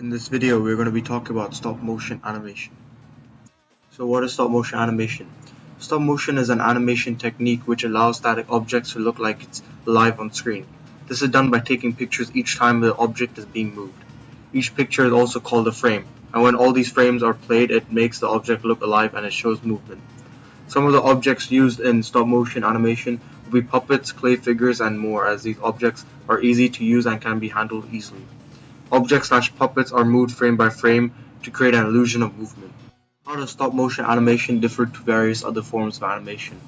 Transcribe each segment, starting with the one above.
In this video, we're going to be talking about stop motion animation. So what is stop motion animation? Stop motion is an animation technique which allows static objects to look like it's live on screen. This is done by taking pictures each time the object is being moved. Each picture is also called a frame, and when all these frames are played, it makes the object look alive and it shows movement. Some of the objects used in stop motion animation will be puppets, clay figures, and more, as these objects are easy to use and can be handled easily. Objects/puppets are moved frame by frame to create an illusion of movement. How does stop-motion animation differ to various other forms of animation?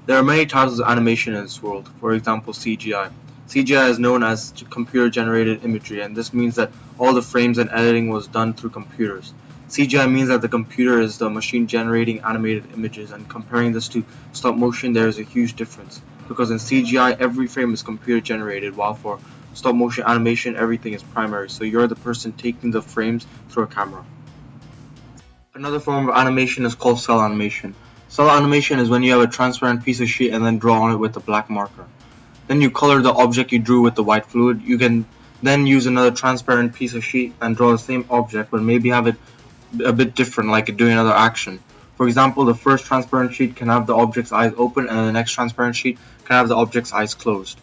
There are many types of animation in this world, for example CGI. CGI is known as computer-generated imagery, and this means that all the frames and editing was done through computers. CGI means that the computer is the machine generating animated images, and comparing this to stop motion there is a huge difference, because in CGI every frame is computer generated, while for stop motion animation everything is primary, so you're the person taking the frames through a camera. Another form of animation is called cell animation. Cell animation is when you have a transparent piece of sheet and then draw on it with a black marker. Then you color the object you drew with the white fluid. You can then use another transparent piece of sheet and draw the same object, but maybe have it a bit different, like doing another action. For example, the first transparent sheet can have the object's eyes open, and the next transparent sheet can have the object's eyes closed.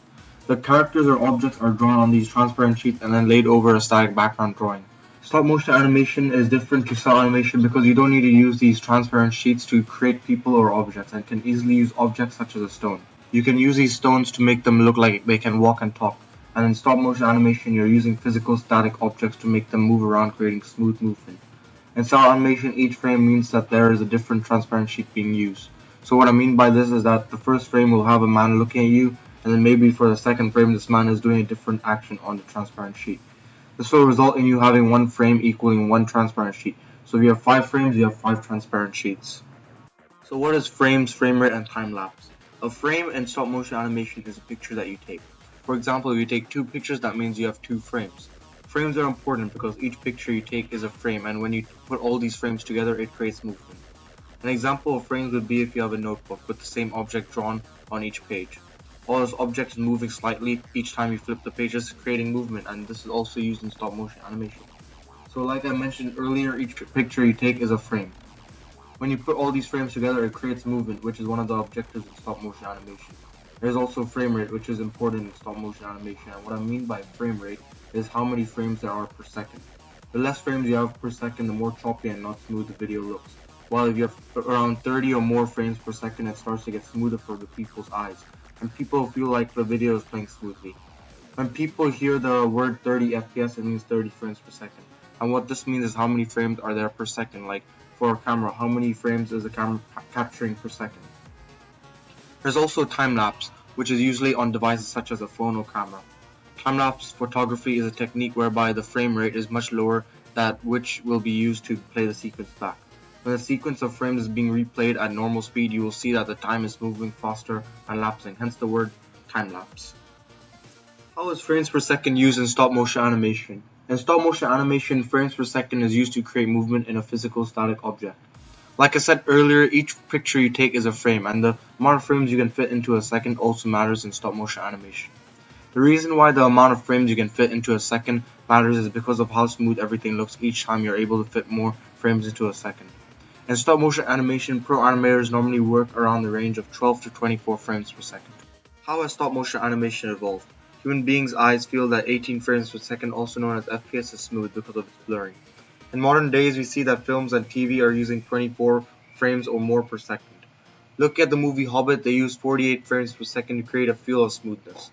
The characters or objects are drawn on these transparent sheets and then laid over a static background drawing. Stop motion animation is different to cell animation because you don't need to use these transparent sheets to create people or objects, and can easily use objects such as a stone. You can use these stones to make them look like they can walk and talk, and in stop motion animation you're using physical static objects to make them move around, creating smooth movement. In cell animation, each frame means that there is a different transparent sheet being used. So what I mean by this is that the first frame will have a man looking at you, and then maybe for the second frame this man is doing a different action on the transparent sheet. This will result in you having one frame equaling one transparent sheet. So if you have 5 frames, you have 5 transparent sheets. So what is frames, frame rate, and time lapse? A frame in stop motion animation is a picture that you take. For example, if you take 2 pictures, that means you have 2 frames. Frames are important because each picture you take is a frame, and when you put all these frames together, it creates movement. An example of frames would be if you have a notebook with the same object drawn on each page. All those objects moving slightly each time you flip the pages, creating movement, and this is also used in stop motion animation. So like I mentioned earlier, each picture you take is a frame. When you put all these frames together, it creates movement, which is one of the objectives of stop motion animation. There's also frame rate, which is important in stop motion animation, and what I mean by frame rate is how many frames there are per second. The less frames you have per second, the more choppy and not smooth the video looks. While if you have around 30 or more frames per second, it starts to get smoother for the people's eyes, and people feel like the video is playing smoothly. When people hear the word 30 FPS, it means 30 frames per second. And what this means is how many frames are there per second, like for a camera, how many frames is the camera capturing per second. There's also time lapse, which is usually on devices such as a phone or camera. Time-lapse photography is a technique whereby the frame rate is much lower than which will be used to play the sequence back. When the sequence of frames is being replayed at normal speed, you will see that the time is moving faster and lapsing, hence the word time-lapse. How is frames per second used in stop motion animation? In stop motion animation, frames per second is used to create movement in a physical static object. Like I said earlier, each picture you take is a frame, and the amount of frames you can fit into a second also matters in stop motion animation. The reason why the amount of frames you can fit into a second matters is because of how smooth everything looks each time you're able to fit more frames into a second. In stop motion animation, pro animators normally work around the range of 12 to 24 frames per second. How has stop motion animation evolved? Human beings' eyes feel that 18 frames per second, also known as FPS, is smooth because of its blurring. In modern days, we see that films and TV are using 24 frames or more per second. Look at the movie Hobbit, they used 48 frames per second to create a feel of smoothness.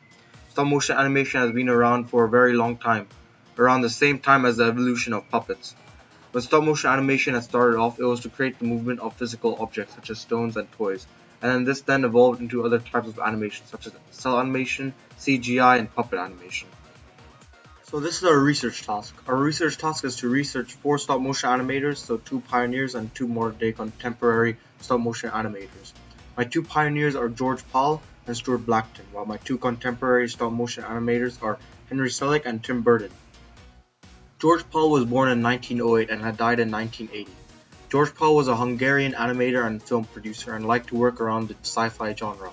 Stop motion animation has been around for a very long time, around the same time as the evolution of puppets. When stop motion animation had started off, it was to create the movement of physical objects such as stones and toys, and this then evolved into other types of animation such as cell animation, CGI, and puppet animation. So this is our research task. Our research task is to research 4 stop motion animators, so 2 pioneers and 2 modern day contemporary stop motion animators. My 2 pioneers are George Pal and Stuart Blackton, while my 2 contemporary stop motion animators are Henry Selick and Tim Burden. George Pal was born in 1908 and had died in 1980. George Pal was a Hungarian animator and film producer and liked to work around the sci-fi genre.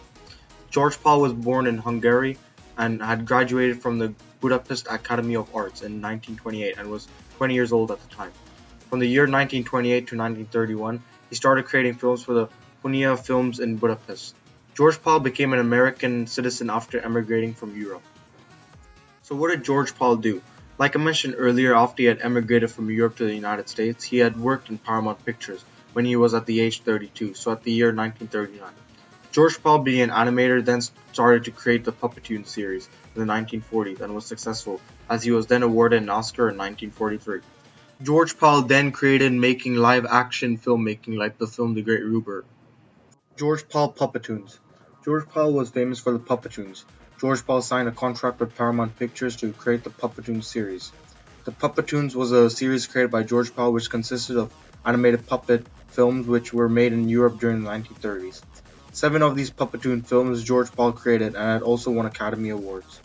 George Pal was born in Hungary and had graduated from the Budapest Academy of Arts in 1928 and was 20 years old at the time. From the year 1928 to 1931, he started creating films for the Punia Films in Budapest. George Pal became an American citizen after emigrating from Europe. So what did George Pal do? Like I mentioned earlier, after he had emigrated from Europe to the United States, he had worked in Paramount Pictures when he was at the age 32, so at the year 1939. George Pal, being an animator, then started to create the Puppetoon series in the 1940s and was successful, as he was then awarded an Oscar in 1943. George Pal then created making live-action filmmaking like the film The Great Rupert. George Pal Puppetoons. George Pal was famous for the Puppetoons. George Pal signed a contract with Paramount Pictures to create the Puppetoons series. The Puppetoons was a series created by George Pal which consisted of animated puppet films which were made in Europe during the 1930s. 7 of these Puppetoon films George Pal created and had also won Academy Awards.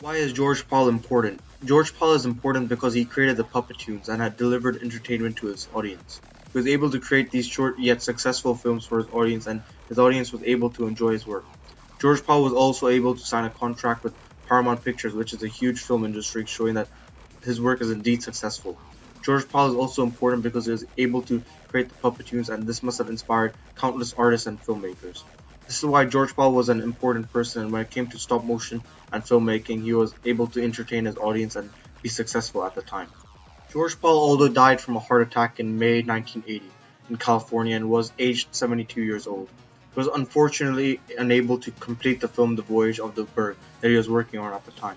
Why is George Pal important? George Pal is important because he created the Puppetoons and had delivered entertainment to his audience. He was able to create these short yet successful films for his audience, and his audience was able to enjoy his work. George Pal was also able to sign a contract with Paramount Pictures, which is a huge film industry, showing that his work is indeed successful. George Pal is also important because he was able to create the Puppetoons, and this must have inspired countless artists and filmmakers. This is why George Pal was an important person, and when it came to stop motion and filmmaking, he was able to entertain his audience and be successful at the time. George Pal although died from a heart attack in May 1980 in California and was aged 72 years old. He was unfortunately unable to complete the film The Voyage of the Berg that he was working on at the time.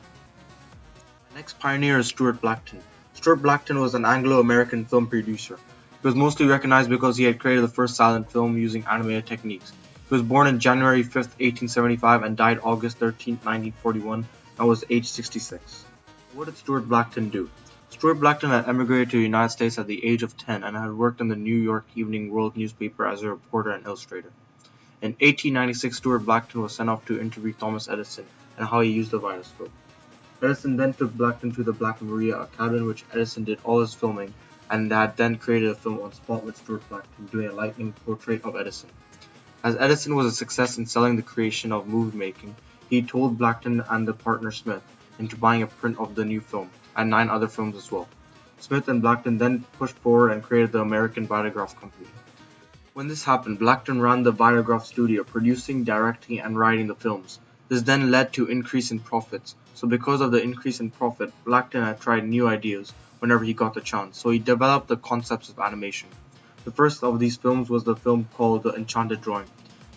The next pioneer is Stuart Blackton. Stuart Blackton was an Anglo-American film producer. He was mostly recognized because he had created the first silent film using animated techniques. He was born on January 5, 1875 and died August 13, 1941 and was aged 66. What did Stuart Blackton do? Stuart Blackton had emigrated to the United States at the age of 10 and had worked in the New York Evening World newspaper as a reporter and illustrator. In 1896, Stuart Blackton was sent off to interview Thomas Edison and how he used the vitascope. Edison then took Blackton to the Black Maria, a cabin which Edison did all his filming, and had then created a film on spot with Stuart Blackton doing a lightning portrait of Edison. As Edison was a success in selling the creation of movie making, he told Blackton and the partner Smith into buying a print of the new film, and 9 other films as well. Smith and Blackton then pushed forward and created the American Vitagraph Company. When this happened, Blackton ran the Vitagraph studio, producing, directing, and writing the films. This then led to increase in profits. So because of the increase in profit, Blackton had tried new ideas whenever he got the chance, so he developed the concepts of animation. The first of these films was the film called The Enchanted Drawing.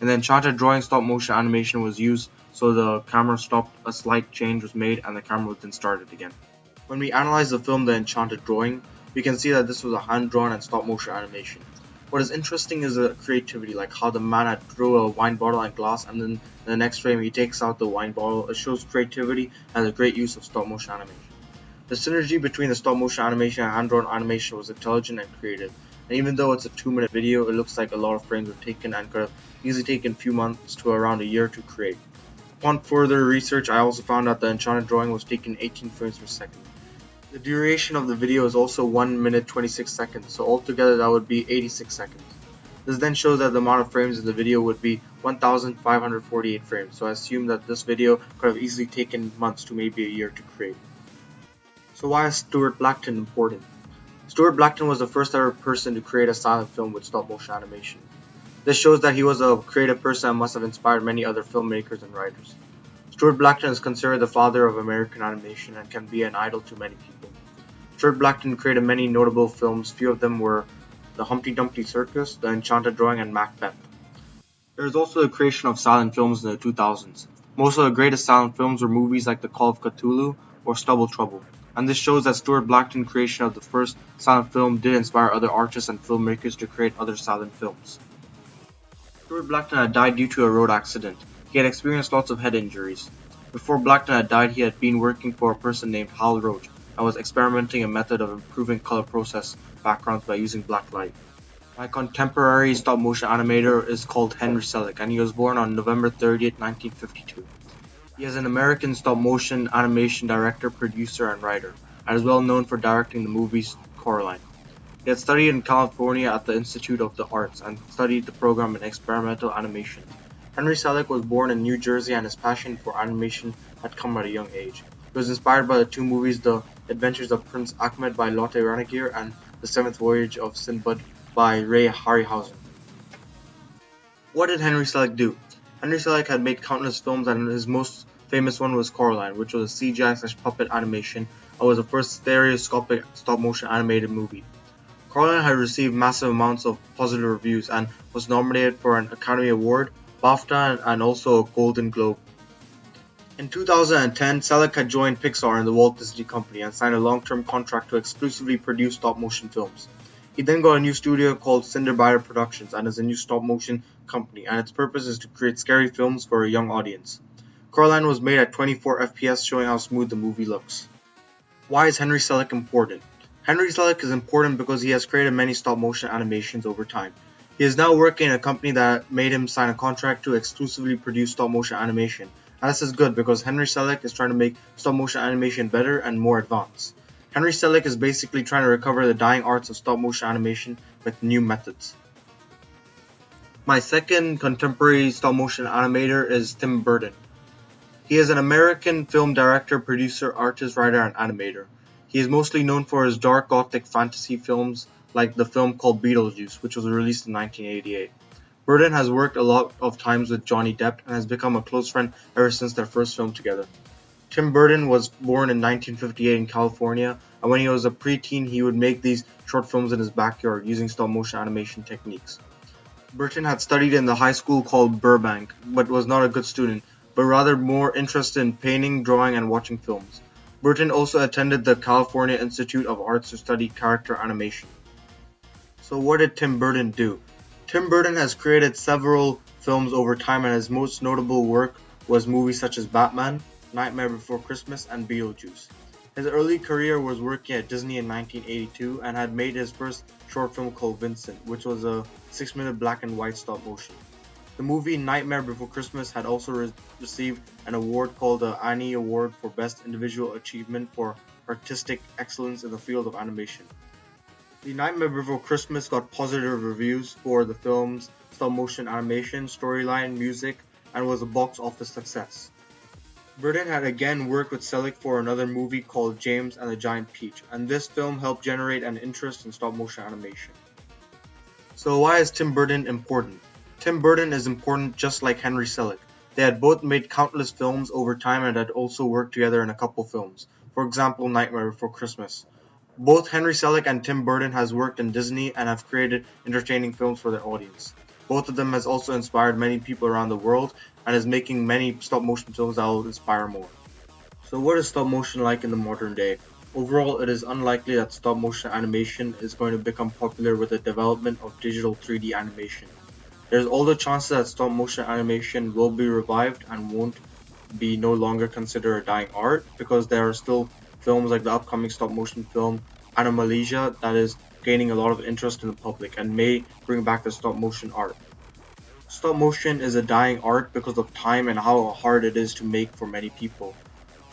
In The Enchanted Drawing, stop motion animation was used, so the camera stopped, a slight change was made, and the camera was then started again. When we analyze the film The Enchanted Drawing, we can see that this was a hand-drawn and stop motion animation. What is interesting is the creativity, like how the man had thrown a wine bottle and glass, and then in the next frame he takes out the wine bottle. It shows creativity and the great use of stop motion animation. The synergy between the stop motion animation and hand-drawn animation was intelligent and creative. And even though it's a 2-minute video, it looks like a lot of frames were taken and could have easily taken a few months to around a year to create. Upon further research, I also found out the Enchanted Drawing was taken 18 frames per second. The duration of the video is also 1 minute 26 seconds, so altogether that would be 86 seconds. This then shows that the amount of frames in the video would be 1548 frames, so I assume that this video could have easily taken months to maybe a year to create. So why is Stuart Blackton important? Stuart Blackton was the first ever person to create a silent film with stop motion animation. This shows that he was a creative person and must have inspired many other filmmakers and writers. Stuart Blackton is considered the father of American animation and can be an idol to many people. Stuart Blackton created many notable films. Few of them were The Humpty Dumpty Circus, The Enchanted Drawing, and Macbeth. There is also the creation of silent films in the 2000s. Most of the greatest silent films were movies like The Call of Cthulhu or Stubble Trouble, and this shows that Stuart Blackton's creation of the first silent film did inspire other artists and filmmakers to create other silent films. Stuart Blackton had died due to a road accident. He had experienced lots of head injuries. Before Blackton had died, he had been working for a person named Hal Roach and was experimenting a method of improving color process backgrounds by using black light. My contemporary stop-motion animator is called Henry Selick, and he was born on November 30th, 1952. He is an American stop-motion animation director, producer, and writer, and is well known for directing the movies Coraline. He had studied in California at the Institute of the Arts and studied the program in experimental animation. Henry Selick was born in New Jersey, and his passion for animation had come at a young age. It was inspired by the two movies The Adventures of Prince Ahmed by Lotte Ranagir and The Seventh Voyage of Sinbad by Ray Harryhausen. What did Henry Selick do? Henry Selick had made countless films, and his most famous one was Coraline, which was a CGI/puppet animation and was the first stereoscopic stop-motion animated movie. Coraline had received massive amounts of positive reviews and was nominated for an Academy Award, BAFTA, and also a Golden Globe. In 2010, Selick had joined Pixar and the Walt Disney Company and signed a long-term contract to exclusively produce stop-motion films. He then got a new studio called Cinderbiter Productions and is a new stop-motion company, and its purpose is to create scary films for a young audience. Coraline was made at 24 FPS, showing how smooth the movie looks. Why is Henry Selick important? Henry Selick is important because he has created many stop-motion animations over time. He is now working in a company that made him sign a contract to exclusively produce stop-motion animation. And this is good because Henry Selick is trying to make stop-motion animation better and more advanced. Henry Selick is basically trying to recover the dying arts of stop-motion animation with new methods. My second contemporary stop-motion animator is Tim Burton. He is an American film director, producer, artist, writer, and animator. He is mostly known for his dark gothic fantasy films like the film called Beetlejuice, which was released in 1988. Burton has worked a lot of times with Johnny Depp and has become a close friend ever since their first film together. Tim Burton was born in 1958 in California, and when he was a preteen, he would make these short films in his backyard using stop-motion animation techniques. Burton had studied in the high school called Burbank, but was not a good student, but rather more interested in painting, drawing, and watching films. Burton also attended the California Institute of Arts to study character animation. So what did Tim Burton do? Tim Burton has created several films over time, and his most notable work was movies such as Batman, Nightmare Before Christmas, and Beetlejuice. His early career was working at Disney in 1982 and had made his first short film called Vincent, which was a 6-minute black and white stop motion. The movie Nightmare Before Christmas had also received an award called the Annie Award for Best Individual Achievement for Artistic Excellence in the field of animation. The Nightmare Before Christmas got positive reviews for the film's stop-motion animation, storyline, music, and was a box office success. Burton had again worked with Selick for another movie called James and the Giant Peach, and this film helped generate an interest in stop-motion animation. So why is Tim Burton important? Tim Burton is important just like Henry Selick. They had both made countless films over time and had also worked together in a couple films. For example, Nightmare Before Christmas. Both Henry Selick and Tim Burton has worked in Disney and have created entertaining films for their audience. Both of them has also inspired many people around the world and is making many stop motion films that will inspire more. So what is stop motion like in the modern day? Overall, it is unlikely that stop motion animation is going to become popular with the development of digital 3D animation. There's all the chances that stop motion animation will be revived and won't be no longer considered a dying art because there are still films like the upcoming stop motion film Animalesia that is gaining a lot of interest in the public and may bring back the stop motion art. Stop motion is a dying art because of time and how hard it is to make for many people.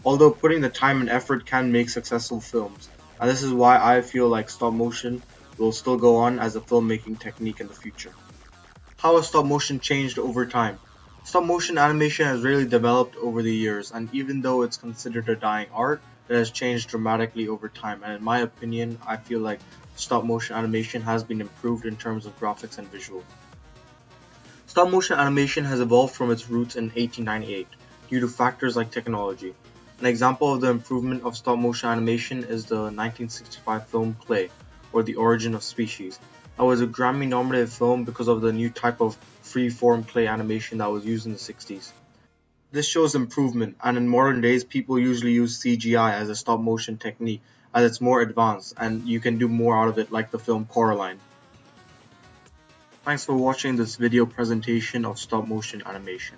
Although putting the time and effort can make successful films, and this is why I feel like stop motion will still go on as a filmmaking technique in the future. How has stop motion changed over time? Stop motion animation has really developed over the years, and even though it's considered a dying art, it has changed dramatically over time, and in my opinion, I feel like stop motion animation has been improved in terms of graphics and visual. Stop motion animation has evolved from its roots in 1898 due to factors like technology. An example of the improvement of stop motion animation is the 1965 film Clay, or The Origin of Species. That was a Grammy-nominated film because of the new type of free-form clay animation that was used in the 60s. This shows improvement, and in modern days people usually use CGI as a stop motion technique as it's more advanced and you can do more out of it like the film Coraline. Thanks for watching this video presentation of stop motion animation.